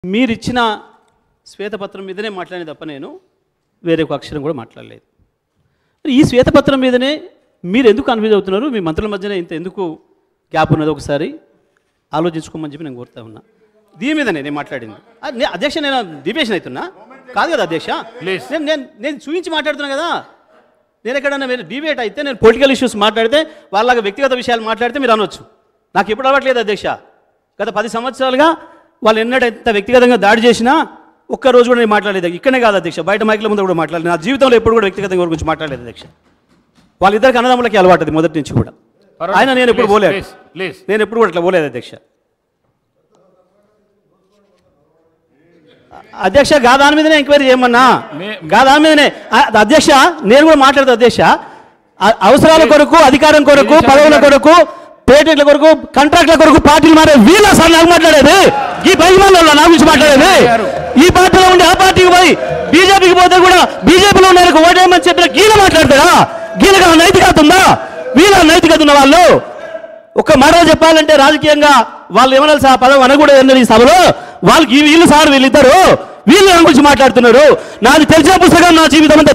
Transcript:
మీరిచ్చిన శ్వేతపత్రం మీదనే మాట్లాడే తప్ప నేను వేరే ఒక అక్షరం కూడా మాట్లాడలేదు. ఈ శ్వేతపత్రం మీదనే మీరు ఎందుకు కన్ఫ్యూజ్ అవుతున్నారు? మీ మంత్రుల మధ్యన ఇంత ఎందుకు గ్యాప్ ఉన్నది? ఒకసారి ఆలోచించుకోమని చెప్పి నేను కోరుతా ఉన్నా. దీని మీదనే నేను మాట్లాడింది. అధ్యక్ష, నేను డిబేషన్ అవుతున్నా కాదు కదా అధ్యక్ష. నేను చూపించి మాట్లాడుతున్నా కదా. నేను ఎక్కడన్నా మీరు డిబేట్ అయితే, నేను పొలిటికల్ ఇష్యూస్ మాట్లాడితే, వాళ్ళ వ్యక్తిగత విషయాలు మాట్లాడితే మీరు అనొచ్చు. నాకు ఎప్పుడు అలవాట్లేదు అధ్యక్ష. గత 10 సంవత్సరాలుగా వాళ్ళు ఎన్నడెంత వ్యక్తిగతంగా దాడి చేసినా ఒక్కరోజు కూడా నేను మాట్లాడలేదు. ఇక్కడనే కాదు అధ్యక్ష, బయట మైకుల ముందు కూడా మాట్లాడలేదు. నా జీవితంలో ఎప్పుడు కూడా వ్యక్తిగతంగా గురించి మాట్లాడలేదు అధ్యక్ష. వాళ్ళిద్దరికి అన్నదమ్ములకి అలవాటు మొదటి నుంచి కూడా. ఆయన నేను ఎప్పుడు పోలేదు, నేను ఎప్పుడు కూడా అట్లా పోలేదు అధ్యక్ష. అధ్యక్ష, దాని మీదనే ఎంక్వైరీ చేయమన్నా, దాని మీదనే అధ్యక్ష. నేను కూడా మాట్లాడతా అధ్యక్ష. అవసరాల కొరకు, అధికారం కొరకు, పదవుల కొరకు, పేటెంట్ల కొరకు, కాంట్రాక్ట్ల కొరకు పార్టీలు మారే వీళ్ళ సార్ నాకు మాట్లాడేది. ఈ బహిమాలలో నా గురించి మాట్లాడేది. ఈ పార్టీలో ఉండి ఆ పార్టీకి పోయి బీజేపీకి పోతే కూడా బీజేపీలో ఉన్న ఓటేయమని చెప్పిన గీల మాట్లాడతారా? గీలగా నైతికత ఉందా? వీళ్ళ నైతికత ఉన్న వాళ్ళు ఒక మాట చెప్పాలంటే రాజకీయంగా వాళ్ళు ఏమన్నా సార్ పదవి అనకూడదు ఈ సభలో. వాళ్ళకి వీళ్ళు సార్ వీళ్ళిద్దరు వీళ్ళు నా గురించి మాట్లాడుతున్నారు. నాది తెలిసిన పుస్తకం నా జీవితం అంతా